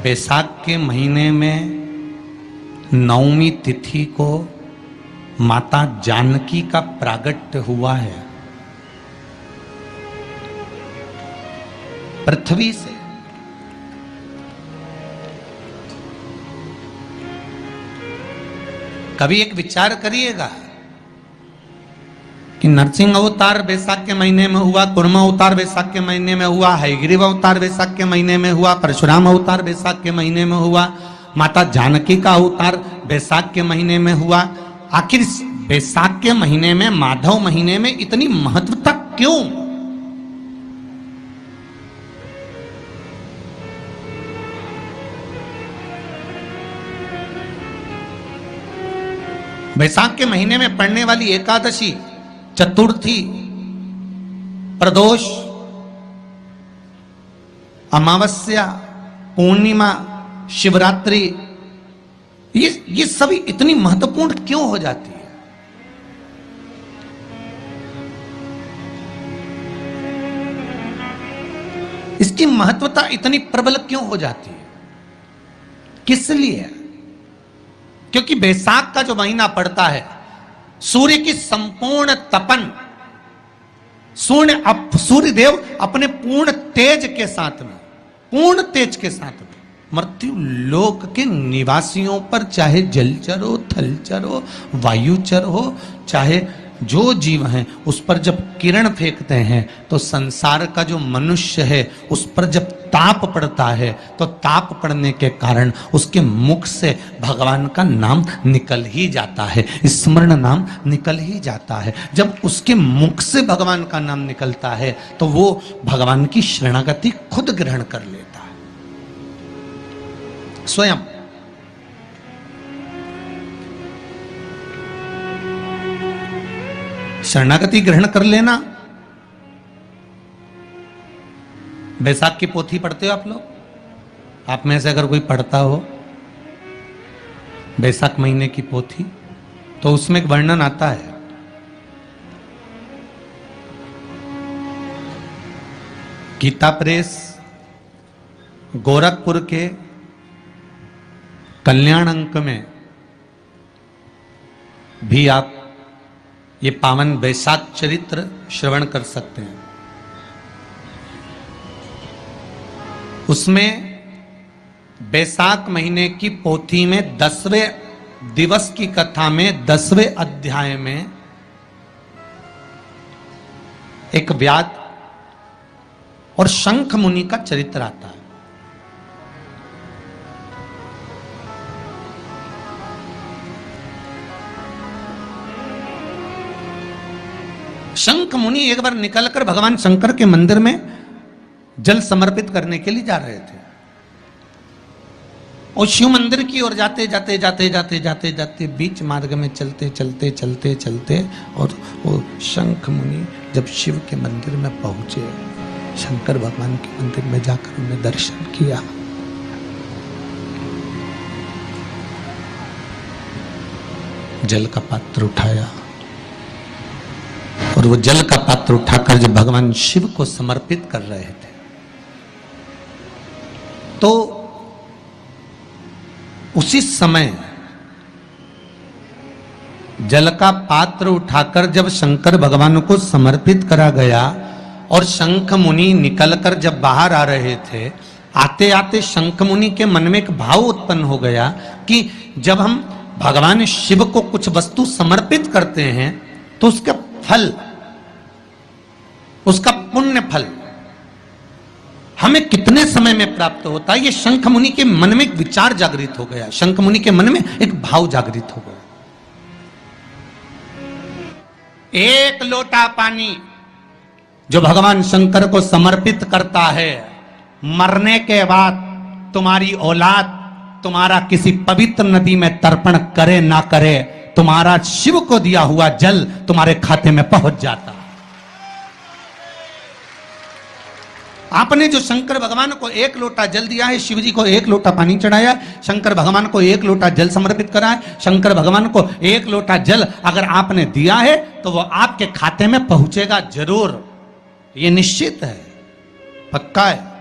बैसाख के महीने में नवमी तिथि को माता जानकी का प्रागट्य हुआ है पृथ्वी से। कभी एक विचार करिएगा कि नरसिंह अवतार बैसाख के महीने में हुआ, कुर्मा अवतार बैसाख के महीने में हुआ, हयग्रीव अवतार बैसाख के महीने में हुआ, परशुराम अवतार बैसाख के महीने में हुआ, माता जानकी का अवतार बैसाख के महीने में हुआ। आखिर बैसाख के महीने में, माधव महीने में इतनी महत्वता क्यों? बैसाख के महीने में पड़ने वाली एकादशी, चतुर्थी, प्रदोष, अमावस्या, पूर्णिमा, शिवरात्रि, ये सभी इतनी महत्वपूर्ण क्यों हो जाती है? इसकी महत्वता इतनी प्रबल क्यों हो जाती है? किस लिए? क्योंकि बैसाख का जो महीना पड़ता है, सूर्य की संपूर्ण तपन, सूर्य देव अपने पूर्ण तेज के साथ में, पूर्ण तेज के साथ में मृत्यु लोक के निवासियों पर, चाहे जलचर हो, थलचर हो, वायुचर हो, चाहे जो जीव हैं, उस पर जब किरण फेंकते हैं तो संसार का जो मनुष्य है उस पर जब ताप पड़ता है तो ताप पड़ने के कारण उसके मुख से भगवान का नाम निकल ही जाता है, स्मरण नाम निकल ही जाता है। जब उसके मुख से भगवान का नाम निकलता है तो वो भगवान की शरणागति खुद ग्रहण कर लेता है स्वयं। शरणागति ग्रहण कर लेना। बैसाख की पोथी पढ़ते हो आप लोग? आप में से अगर कोई पढ़ता हो बैसाख महीने की पोथी, तो उसमें एक वर्णन आता है गीता प्रेस गोरखपुर के कल्याण अंक में भी आप ये पावन बैसाख चरित्र श्रवण कर सकते हैं। उसमें बैसाख महीने की पोथी में 10वें दिवस की कथा में 10वें अध्याय में एक व्याध और शंख मुनि का चरित्र आता है। शंख मुनि एक बार निकलकर भगवान शंकर के मंदिर में जल समर्पित करने के लिए जा रहे थे और शिव मंदिर की ओर जाते जाते जाते जाते जाते जाते बीच मार्ग में चलते चलते चलते चलते और वो शंख मुनि जब शिव के मंदिर में पहुंचे, शंकर भगवान के मंदिर में जाकर उन्हें दर्शन किया, जल का पात्र उठाया और वो जल का पात्र उठाकर जब भगवान शिव को समर्पित कर रहे थे तो उसी समय जल का पात्र उठाकर जब शंकर भगवान को समर्पित करा गया और शंख मुनि निकलकर जब बाहर आ रहे थे, आते आते शंख मुनि के मन में एक भाव उत्पन्न हो गया कि जब हम भगवान शिव को कुछ वस्तु समर्पित करते हैं तो उसका फल, उसका पुण्य फल हमें कितने समय में प्राप्त होता है। ये शंख मुनि के मन में एक विचार जागृत हो गया, शंख मुनि के मन में एक भाव जागृत हो गया। एक लोटा पानी जो भगवान शंकर को समर्पित करता है, मरने के बाद तुम्हारी औलाद तुम्हारा किसी पवित्र नदी में तर्पण करे ना करे, तुम्हारा शिव को दिया हुआ जल तुम्हारे खाते में पहुंच जाता। आपने जो शंकर भगवान को एक लोटा जल दिया है, शिव जी को एक लोटा पानी चढ़ाया, शंकर भगवान को एक लोटा जल समर्पित करा है, शंकर भगवान को एक लोटा जल अगर आपने दिया है तो वो आपके खाते में पहुंचेगा जरूर, ये निश्चित है, पक्का है।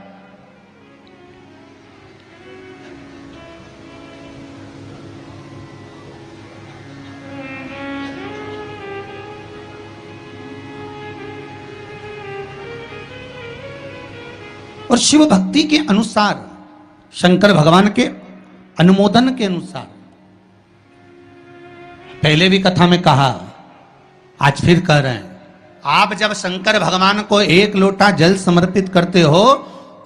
और शिव भक्ति के अनुसार, शंकर भगवान के अनुमोदन के अनुसार, पहले भी कथा में कहा, आज फिर कह रहे हैं, आप जब शंकर भगवान को एक लोटा जल समर्पित करते हो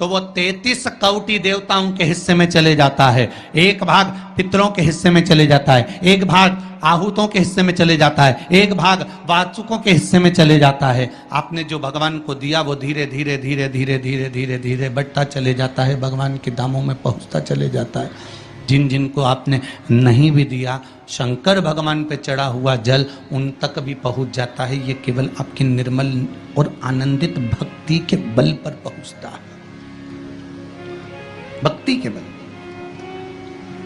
तो वो 33 कौटि देवताओं के हिस्से में चले जाता है, एक भाग पितरों के हिस्से में चले जाता है, एक भाग आहूतों के हिस्से में चले जाता है, एक भाग वाचुकों के हिस्से में चले जाता है। आपने जो भगवान को दिया वो धीरे धीरे धीरे धीरे धीरे धीरे धीरे बढ़ता चले जाता है, भगवान के धामों में पहुंचता चले जाता है। जिन जिनको आपने नहीं भी दिया, शंकर भगवान पे चढ़ा हुआ जल उन तक भी पहुंच जाता है। ये केवल आपकी निर्मल और आनंदित भक्ति के बल पर पहुंचता है, भक्ति के बल।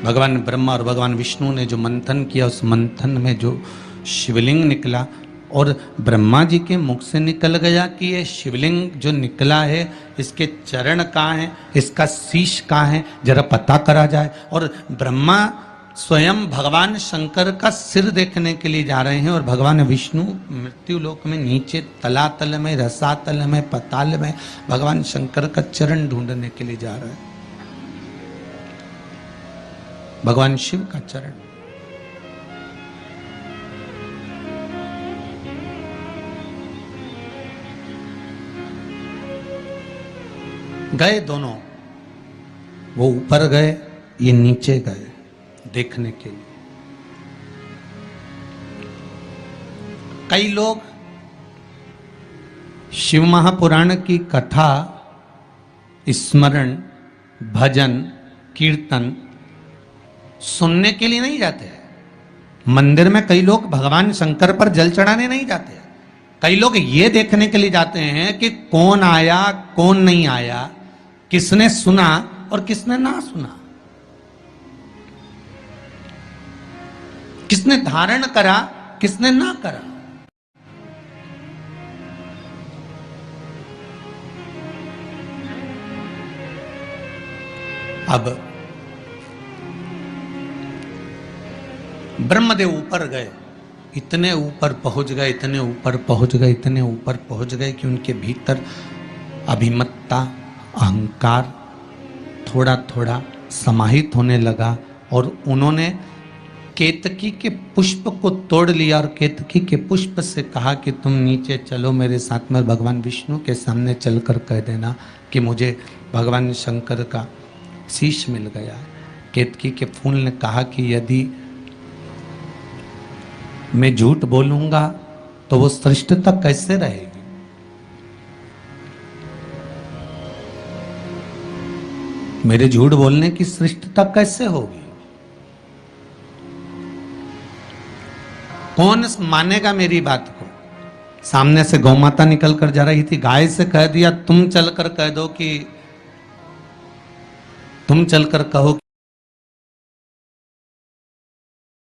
भगवान ब्रह्मा और भगवान विष्णु ने जो मंथन किया, उस मंथन में जो शिवलिंग निकला और ब्रह्मा जी के मुख से निकल गया कि ये शिवलिंग जो निकला है इसके चरण कहाँ हैं, इसका शीश कहाँ है, जरा पता करा जाए। और ब्रह्मा स्वयं भगवान शंकर का सिर देखने के लिए जा रहे हैं और भगवान विष्णु मृत्यु लोक में नीचे तलातल में, रसातल में, पताल में भगवान शंकर का चरण ढूंढने के लिए जा रहे हैं, भगवान शिव का चरण। गए दोनों, वो ऊपर गए, ये नीचे गए देखने के लिए। कई लोग शिव महापुराण की कथा, स्मरण, भजन, कीर्तन सुनने के लिए नहीं जाते हैं। मंदिर में कई लोग भगवान शंकर पर जल चढ़ाने नहीं जाते हैं। कई लोग ये देखने के लिए जाते हैं कि कौन आया कौन नहीं आया, किसने सुना और किसने ना सुना, किसने धारण करा किसने ना करा। अब ब्रह्मदेव ऊपर गए, इतने ऊपर पहुंच गए, इतने ऊपर पहुंच गए, इतने ऊपर पहुंच गए कि उनके भीतर अभिमत्ता, अहंकार थोड़ा थोड़ा समाहित होने लगा और उन्होंने केतकी के पुष्प को तोड़ लिया और केतकी के पुष्प से कहा कि तुम नीचे चलो मेरे साथ में, भगवान विष्णु के सामने चलकर कह देना कि मुझे भगवान शंकर का शीश मिल गया है। केतकी के फूल ने कहा कि यदि मैं झूठ बोलूंगा तो वो श्रेष्ठता कैसे रहेगी। मेरे झूठ बोलने की श्रेष्ठता कैसे होगी। कौन मानेगा मेरी बात को। सामने से गौ माता निकल कर जा रही थी, गाय से कह दिया तुम चलकर कह दो कि तुम चलकर कहो